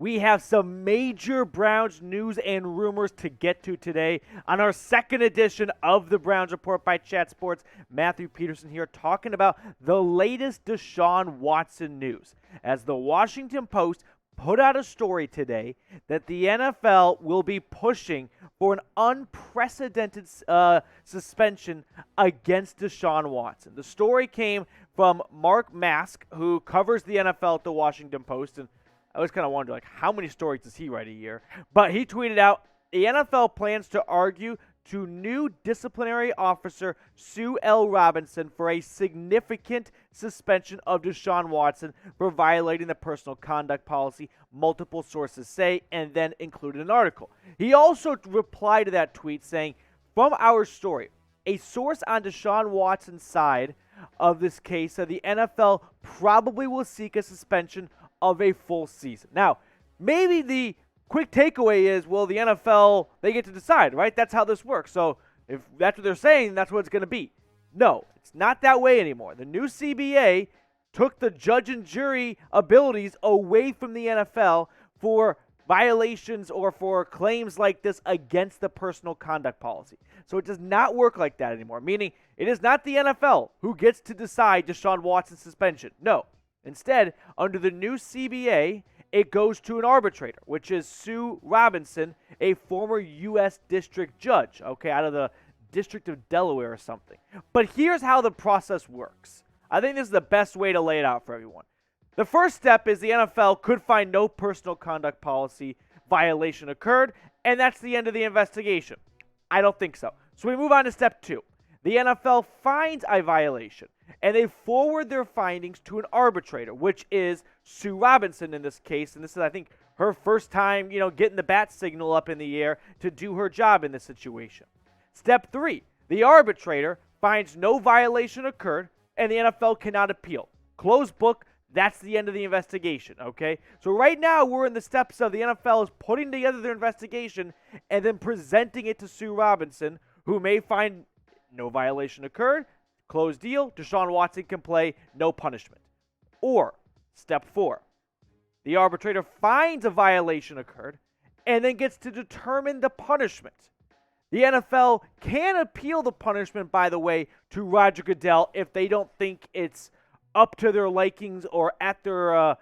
We have some major Browns news and rumors to get to today on our second edition of the Browns Report by Chat Sports. Matthew Peterson here talking about the latest Deshaun Watson news. As the Washington Post put out a story today that the NFL will be pushing for an unprecedented suspension against Deshaun Watson. The story came from Mark Mask, who covers the NFL at the Washington Post, and I always kind of wonder, how many stories does he write a year? But he tweeted out, the NFL plans to argue to new disciplinary officer Sue L. Robinson for a significant suspension of Deshaun Watson for violating the personal conduct policy, multiple sources say, and then included an article. He also replied to that tweet saying, from our story, a source on Deshaun Watson's side of this case said the NFL probably will seek a suspension of a full season. Now, maybe the quick takeaway is, well, the NFL, they get to decide, right? That's how this works. So if that's what they're saying, that's what it's going to be. No, it's not that way anymore. The new CBA took the judge and jury abilities away from the NFL for violations or for claims like this against the personal conduct policy. So it does not work like that anymore, meaning it is not the NFL who gets to decide Deshaun Watson's suspension. No. Instead, under the new CBA, it goes to an arbitrator, which is Sue Robinson, a former U.S. district judge, out of the District of Delaware or something. But here's how the process works. I think this is the best way to lay it out for everyone. The first step is the NFL could find no personal conduct policy violation occurred, and that's the end of the investigation. I don't think so. So we move on to step 2. The NFL finds a violation, and they forward their findings to an arbitrator, which is Sue Robinson in this case. And this is, I think, her first time, getting the bat signal up in the air to do her job in this situation. Step 3, the arbitrator finds no violation occurred, and the NFL cannot appeal. Closed book, that's the end of the investigation, okay? So right now, we're in the steps of the NFL is putting together their investigation and then presenting it to Sue Robinson, who may find no violation occurred, closed deal, Deshaun Watson can play, no punishment. Or, step 4, the arbitrator finds a violation occurred and then gets to determine the punishment. The NFL can appeal the punishment, by the way, to Roger Goodell if they don't think it's up to their likings or at their, a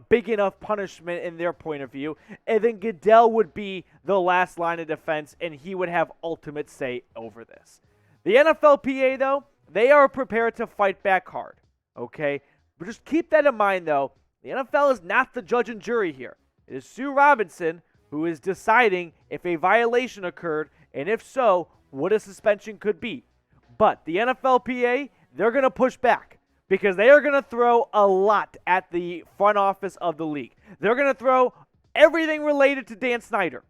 big enough punishment in their point of view. And then Goodell would be the last line of defense, and he would have ultimate say over this. The NFLPA, though, they are prepared to fight back hard, okay? But just keep that in mind, though. The NFL is not the judge and jury here. It is Sue Robinson who is deciding if a violation occurred, and if so, what a suspension could be. But the NFLPA, they're going to push back because they are going to throw a lot at the front office of the league. They're going to throw everything related to Dan Snyder.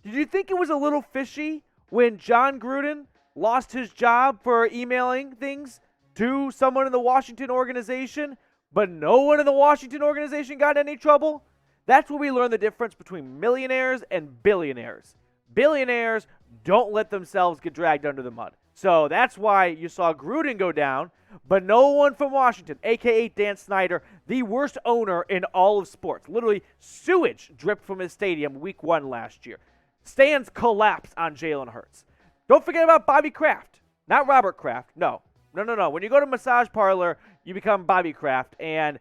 Did you think it was a little fishy when John Gruden lost his job for emailing things to someone in the Washington organization, but no one in the Washington organization got in any trouble? That's where we learn the difference between millionaires and billionaires. Billionaires don't let themselves get dragged under the mud. So that's why you saw Gruden go down, but no one from Washington, a.k.a. Dan Snyder, the worst owner in all of sports. Literally, sewage dripped from his stadium week 1 last year. Stands collapsed on Jalen Hurts. Don't forget about Bobby Kraft. Not Robert Kraft. No. When you go to a massage parlor, you become Bobby Kraft, and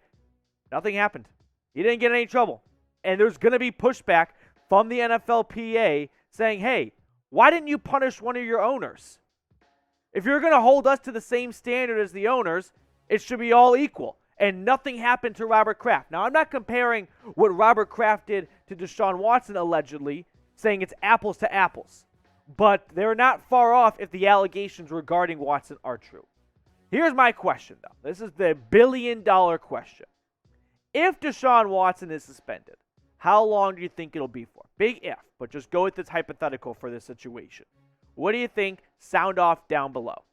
nothing happened. He didn't get in any trouble. And there's going to be pushback from the NFLPA saying, hey, why didn't you punish one of your owners? If you're going to hold us to the same standard as the owners, it should be all equal. And nothing happened to Robert Kraft. Now, I'm not comparing what Robert Kraft did to Deshaun Watson, allegedly, saying it's apples to apples. But they're not far off if the allegations regarding Watson are true. Here's my question, though. This is the billion-dollar question. If Deshaun Watson is suspended, how long do you think it'll be for? Big if, but just go with this hypothetical for this situation. What do you think? Sound off down below.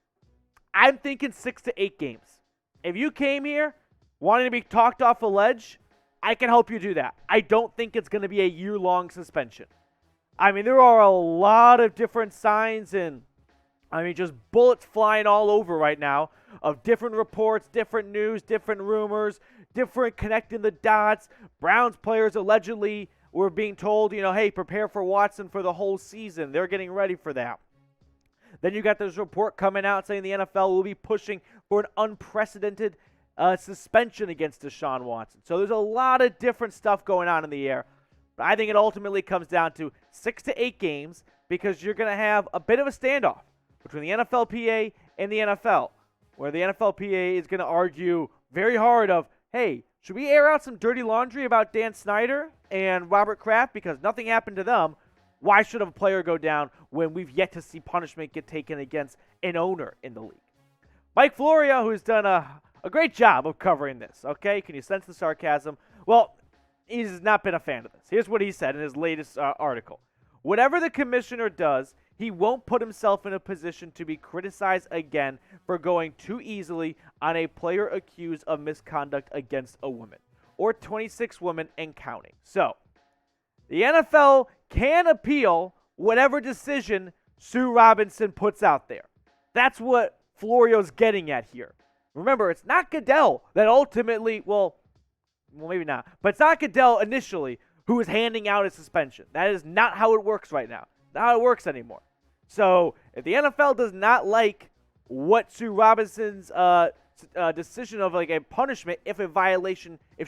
I'm thinking 6 to 8 games. If you came here wanting to be talked off a ledge, I can help you do that. I don't think it's going to be a year-long suspension. I mean, there are a lot of different signs and, just bullets flying all over right now of different reports, different news, different rumors, different connecting the dots. Browns players allegedly were being told, hey, prepare for Watson for the whole season. They're getting ready for that. Then you got this report coming out saying the NFL will be pushing for an unprecedented suspension against Deshaun Watson. So there's a lot of different stuff going on in the air. But I think it ultimately comes down to 6 to 8 games because you're going to have a bit of a standoff between the NFLPA and the NFL, where the NFLPA is going to argue very hard of, hey, should we air out some dirty laundry about Dan Snyder and Robert Kraft because nothing happened to them? Why should a player go down when we've yet to see punishment get taken against an owner in the league? Mike Florio, who's done a great job of covering this, okay? Can you sense the sarcasm? Well, he's not been a fan of this. Here's what he said in his latest article. Whatever the commissioner does, he won't put himself in a position to be criticized again for going too easily on a player accused of misconduct against a woman, or 26 women and counting. So, the NFL can appeal whatever decision Sue Robinson puts out there. That's what Florio's getting at here. Remember, it's not Goodell that ultimately, well, maybe not, but it's not Goodell initially who is handing out a suspension. That is not how it works right now. Not how it works anymore. So, if the NFL does not like what Sue Robinson's decision of like a punishment, if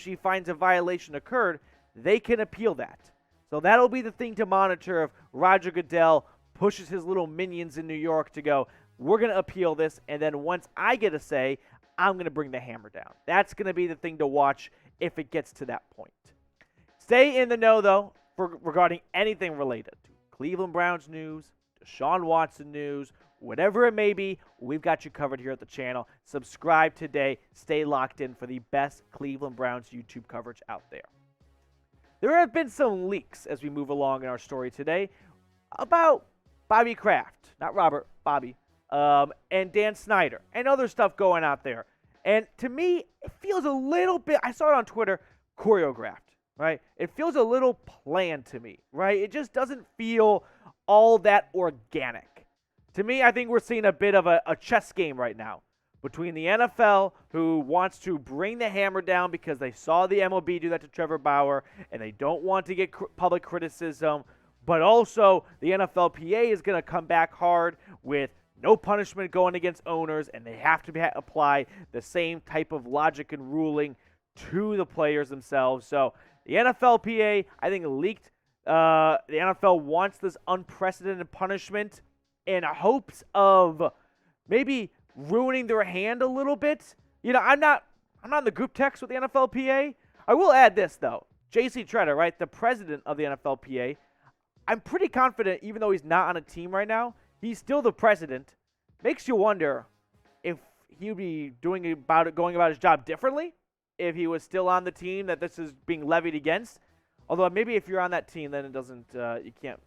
she finds a violation occurred, they can appeal that. So that'll be the thing to monitor if Roger Goodell pushes his little minions in New York to go, we're going to appeal this, and then once I get a say, I'm going to bring the hammer down. That's going to be the thing to watch if it gets to that point. Stay in the know, though, regarding anything related to Cleveland Browns news, Deshaun Watson news, whatever it may be, we've got you covered here at the channel. Subscribe today. Stay locked in for the best Cleveland Browns YouTube coverage out there. There have been some leaks as we move along in our story today about Bobby Kraft, not Robert, Bobby, and Dan Snyder, and other stuff going out there. And to me, it feels a little bit, I saw it on Twitter, choreographed, right? It feels a little planned to me, right? It just doesn't feel all that organic. To me, I think we're seeing a bit of a chess game right now between the NFL, who wants to bring the hammer down because they saw the MLB do that to Trevor Bauer, and they don't want to get public criticism, but also the NFLPA is going to come back hard with no punishment going against owners, and they have to apply the same type of logic and ruling to the players themselves. So the NFLPA, I think, leaked. The NFL wants this unprecedented punishment in hopes of maybe ruining their hand a little bit. I'm not in the group text with the NFLPA. I will add this, though. J.C. Tretter, right, the president of the NFLPA, I'm pretty confident, even though he's not on a team right now, he's still the president. Makes you wonder if he would be going about his job differently if he was still on the team that this is being levied against. Although maybe if you're on that team, then it doesn't, you can't,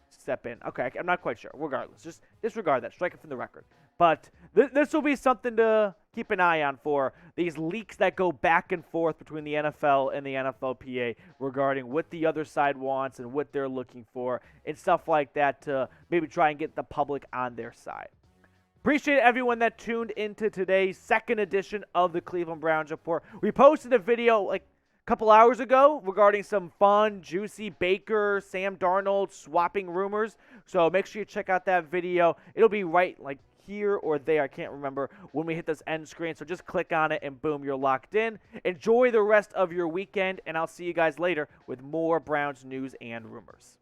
step in. Okay, I'm not quite sure. Regardless, just disregard that. Strike it from the record. But this will be something to keep an eye on for these leaks that go back and forth between the NFL and the NFLPA regarding what the other side wants and what they're looking for and stuff like that to maybe try and get the public on their side. Appreciate everyone that tuned into today's second edition of the Cleveland Browns Report. We posted a video like a couple hours ago regarding some fun, juicy Baker, Sam Darnold swapping rumors. So make sure you check out that video. It'll be right like here or there, I can't remember, when we hit this end screen. So just click on it and boom, you're locked in. Enjoy the rest of your weekend, and I'll see you guys later with more Browns news and rumors.